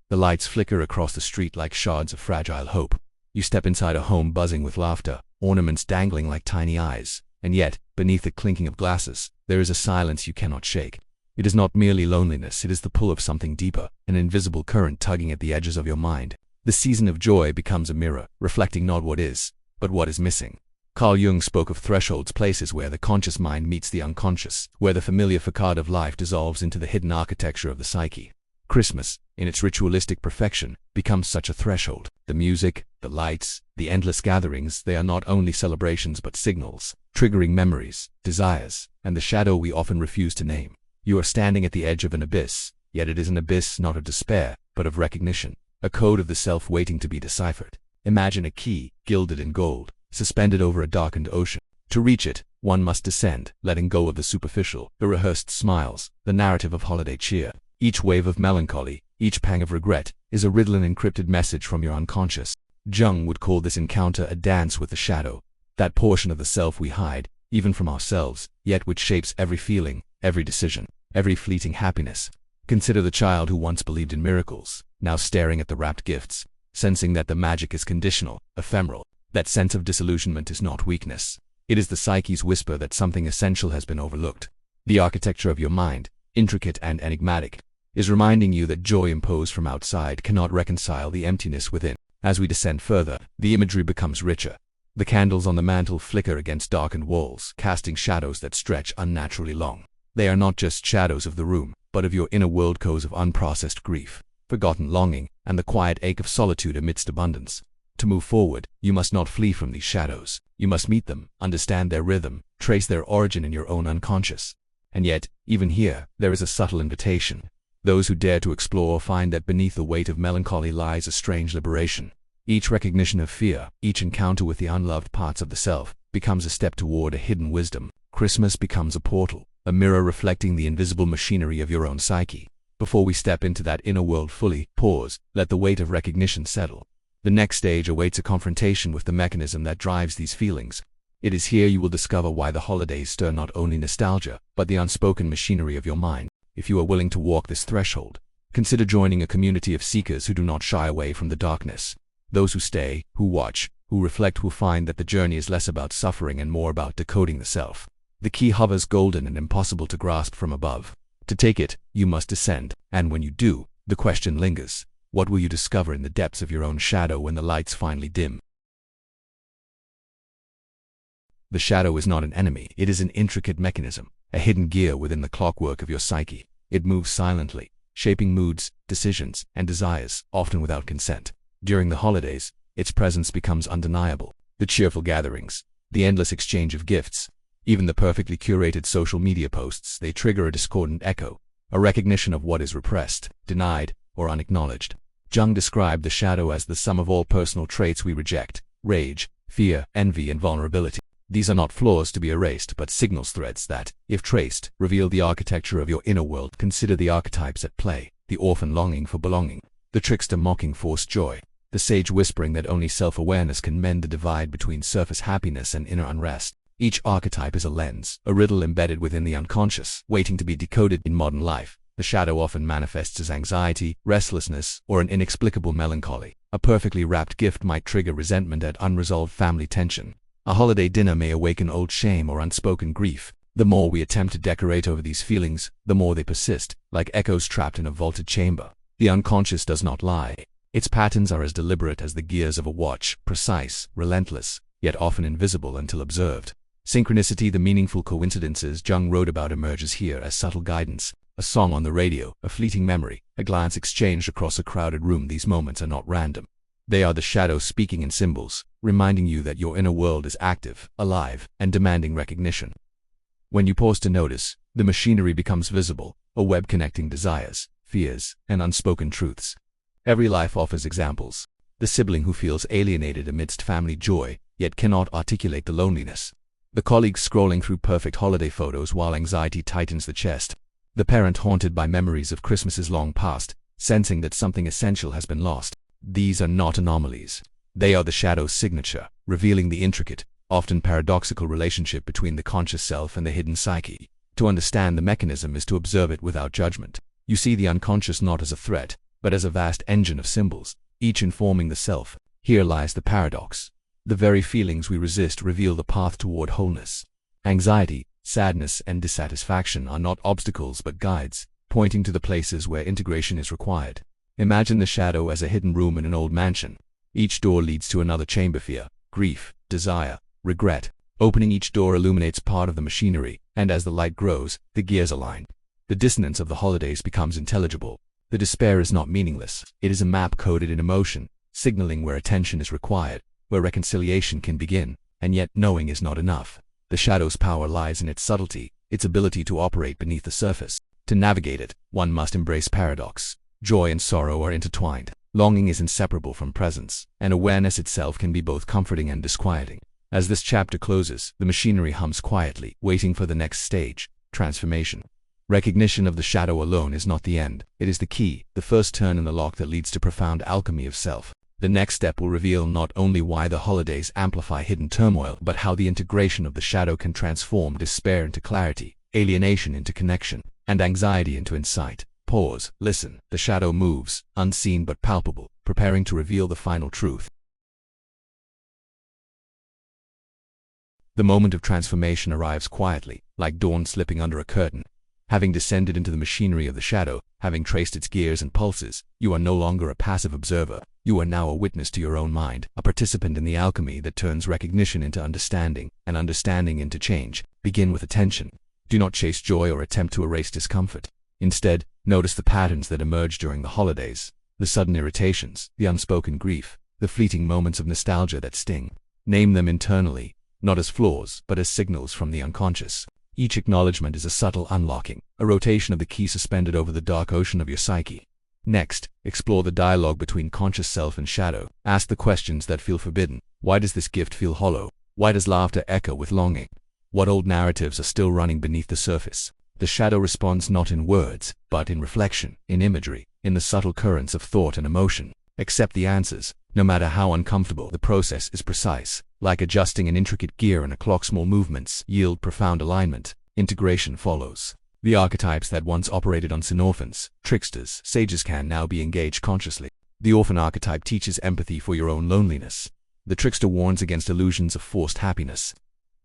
The lights flicker across the street like shards of fragile hope. You step inside a home buzzing with laughter, ornaments dangling like tiny eyes, and yet, beneath the clinking of glasses, there is a silence you cannot shake. It is not merely loneliness, it is the pull of something deeper, an invisible current tugging at the edges of your mind. The season of joy becomes a mirror, reflecting not what is, but what is missing. Carl Jung spoke of thresholds, places where the conscious mind meets the unconscious, where the familiar facade of life dissolves into the hidden architecture of the psyche. Christmas, in its ritualistic perfection, becomes such a threshold. The music, the lights, the endless gatherings, they are not only celebrations but signals, triggering memories, desires, and the shadow we often refuse to name. You are standing at the edge of an abyss, yet it is an abyss not of despair, but of recognition, a code of the self waiting to be deciphered. Imagine a key, gilded in gold, suspended over a darkened ocean. To reach it, one must descend, letting go of the superficial, the rehearsed smiles, the narrative of holiday cheer. Each wave of melancholy, each pang of regret, is a riddle, an encrypted message from your unconscious. Jung would call this encounter a dance with the shadow, that portion of the self we hide, even from ourselves, yet which shapes every feeling, every decision, every fleeting happiness. Consider the child who once believed in miracles, now staring at the wrapped gifts, sensing that the magic is conditional, ephemeral. That sense of disillusionment is not weakness. It is the psyche's whisper that something essential has been overlooked. The architecture of your mind, intricate and enigmatic, is reminding you that joy imposed from outside cannot reconcile the emptiness within. As we descend further, the imagery becomes richer. The candles on the mantel flicker against darkened walls, casting shadows that stretch unnaturally long. They are not just shadows of the room, but of your inner world, codes of unprocessed grief, forgotten longing, and the quiet ache of solitude amidst abundance. To move forward, you must not flee from these shadows. You must meet them, understand their rhythm, trace their origin in your own unconscious. And yet, even here, there is a subtle invitation. Those who dare to explore find that beneath the weight of melancholy lies a strange liberation. Each recognition of fear, each encounter with the unloved parts of the self, becomes a step toward a hidden wisdom. Christmas becomes a portal, a mirror reflecting the invisible machinery of your own psyche. Before we step into that inner world fully, pause, let the weight of recognition settle. The next stage awaits, a confrontation with the mechanism that drives these feelings. It is here you will discover why the holidays stir not only nostalgia, but the unspoken machinery of your mind. If you are willing to walk this threshold, consider joining a community of seekers who do not shy away from the darkness. Those who stay, who watch, who reflect will find that the journey is less about suffering and more about decoding the self. The key hovers golden and impossible to grasp from above. To take it, you must descend, and when you do, the question lingers. What will you discover in the depths of your own shadow when the lights finally dim? The shadow is not an enemy, it is an intricate mechanism, a hidden gear within the clockwork of your psyche. It moves silently, shaping moods, decisions, and desires, often without consent. During the holidays, its presence becomes undeniable. The cheerful gatherings, the endless exchange of gifts, even the perfectly curated social media posts, they trigger a discordant echo, a recognition of what is repressed, denied, or unacknowledged. Jung described the shadow as the sum of all personal traits we reject: rage, fear, envy, and vulnerability. These are not flaws to be erased, but signals, threads that, if traced, reveal the architecture of your inner world. Consider the archetypes at play: the orphan longing for belonging, the trickster mocking forced joy, the sage whispering that only self-awareness can mend the divide between surface happiness and inner unrest. Each archetype is a lens, a riddle embedded within the unconscious, waiting to be decoded. In modern life, the shadow often manifests as anxiety, restlessness, or an inexplicable melancholy. A perfectly wrapped gift might trigger resentment at unresolved family tension. A holiday dinner may awaken old shame or unspoken grief. The more we attempt to decorate over these feelings, the more they persist, like echoes trapped in a vaulted chamber. The unconscious does not lie. Its patterns are as deliberate as the gears of a watch, precise, relentless, yet often invisible until observed. Synchronicity, the meaningful coincidences Jung wrote about, emerges here as subtle guidance. A song on the radio, a fleeting memory, a glance exchanged across a crowded room. These moments are not random. They are the shadow speaking in symbols, reminding you that your inner world is active, alive, and demanding recognition. When you pause to notice, the machinery becomes visible, a web connecting desires, fears, and unspoken truths. Every life offers examples. The sibling who feels alienated amidst family joy, yet cannot articulate the loneliness. The colleague scrolling through perfect holiday photos while anxiety tightens the chest. The parent haunted by memories of Christmases long past, sensing that something essential has been lost. These are not anomalies. They are the shadow's signature, revealing the intricate, often paradoxical relationship between the conscious self and the hidden psyche. To understand the mechanism is to observe it without judgment. You see the unconscious not as a threat, but as a vast engine of symbols, each informing the self. Here lies the paradox. The very feelings we resist reveal the path toward wholeness. Anxiety, sadness, and dissatisfaction are not obstacles but guides, pointing to the places where integration is required. Imagine the shadow as a hidden room in an old mansion. Each door leads to another chamber: fear, grief, desire, regret. Opening each door illuminates part of the machinery, and as the light grows, the gears align. The dissonance of the holidays becomes intelligible. The despair is not meaningless. It is a map coded in emotion, signaling where attention is required, where reconciliation can begin, and yet knowing is not enough. The shadow's power lies in its subtlety, its ability to operate beneath the surface. To navigate it, one must embrace paradox. Joy and sorrow are intertwined. Longing is inseparable from presence, and awareness itself can be both comforting and disquieting. As this chapter closes, the machinery hums quietly, waiting for the next stage: transformation. Recognition of the shadow alone is not the end. It is the key, the first turn in the lock that leads to profound alchemy of self. The next step will reveal not only why the holidays amplify hidden turmoil, but how the integration of the shadow can transform despair into clarity, alienation into connection, and anxiety into insight. Pause, listen. The shadow moves, unseen but palpable, preparing to reveal the final truth. The moment of transformation arrives quietly, like dawn slipping under a curtain. Having descended into the machinery of the shadow, having traced its gears and pulses, you are no longer a passive observer. You are now a witness to your own mind, a participant in the alchemy that turns recognition into understanding, and understanding into change. Begin with attention. Do not chase joy or attempt to erase discomfort. Instead, notice the patterns that emerge during the holidays, the sudden irritations, the unspoken grief, the fleeting moments of nostalgia that sting. Name them internally, not as flaws, but as signals from the unconscious. Each acknowledgement is a subtle unlocking, a rotation of the key suspended over the dark ocean of your psyche. Next, explore the dialogue between conscious self and shadow. Ask the questions that feel forbidden. Why does this gift feel hollow? Why does laughter echo with longing? What old narratives are still running beneath the surface? The shadow responds not in words, but in reflection, in imagery, in the subtle currents of thought and emotion. Accept the answers. No matter how uncomfortable, the process is precise. Like adjusting an intricate gear in a clock, small movements yield profound alignment. Integration follows. The archetypes that once operated on orphans, tricksters, sages can now be engaged consciously. The orphan archetype teaches empathy for your own loneliness. The trickster warns against illusions of forced happiness.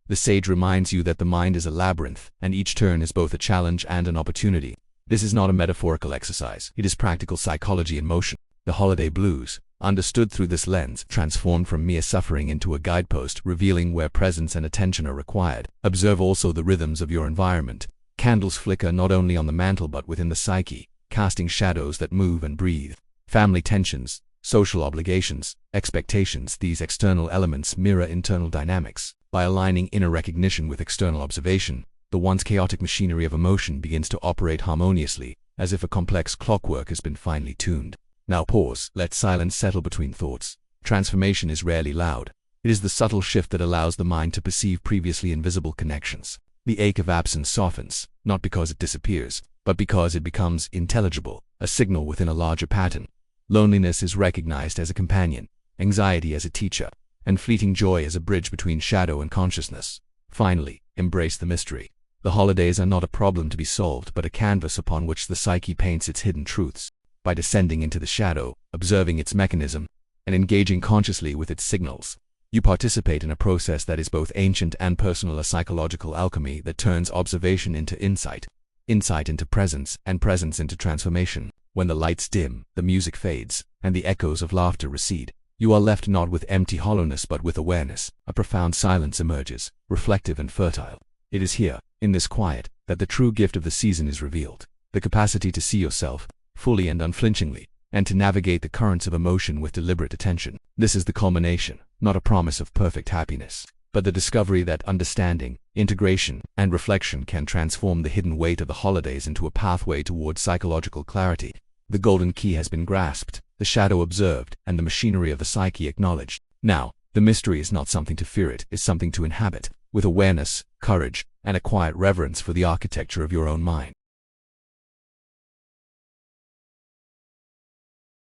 The sage reminds you that the mind is a labyrinth, and each turn is both a challenge and an opportunity. This is not a metaphorical exercise. It is practical psychology in motion. The holiday blues, understood through this lens, transformed from mere suffering into a guidepost, revealing where presence and attention are required. Observe also the rhythms of your environment. Candles flicker not only on the mantle but within the psyche, casting shadows that move and breathe. Family tensions, social obligations, expectations, these external elements mirror internal dynamics. By aligning inner recognition with external observation, the once chaotic machinery of emotion begins to operate harmoniously, as if a complex clockwork has been finely tuned. Now pause, let silence settle between thoughts. Transformation is rarely loud. It is the subtle shift that allows the mind to perceive previously invisible connections. The ache of absence softens, not because it disappears, but because it becomes intelligible, a signal within a larger pattern. Loneliness is recognized as a companion, anxiety as a teacher, and fleeting joy as a bridge between shadow and consciousness. Finally, embrace the mystery. The holidays are not a problem to be solved, but a canvas upon which the psyche paints its hidden truths. By descending into the shadow, observing its mechanism, and engaging consciously with its signals, you participate in a process that is both ancient and personal, a psychological alchemy that turns observation into insight, insight into presence, and presence into transformation. When the lights dim, the music fades, and the echoes of laughter recede, you are left not with empty hollowness but with awareness. A profound silence emerges, reflective and fertile. It is here, in this quiet, that the true gift of the season is revealed. The capacity to see yourself, fully and unflinchingly, and to navigate the currents of emotion with deliberate attention. This is the culmination, not a promise of perfect happiness, but the discovery that understanding, integration, and reflection can transform the hidden weight of the holidays into a pathway towards psychological clarity. The golden key has been grasped, the shadow observed, and the machinery of the psyche acknowledged. Now, the mystery is not something to fear, it is something to inhabit, with awareness, courage, and a quiet reverence for the architecture of your own mind.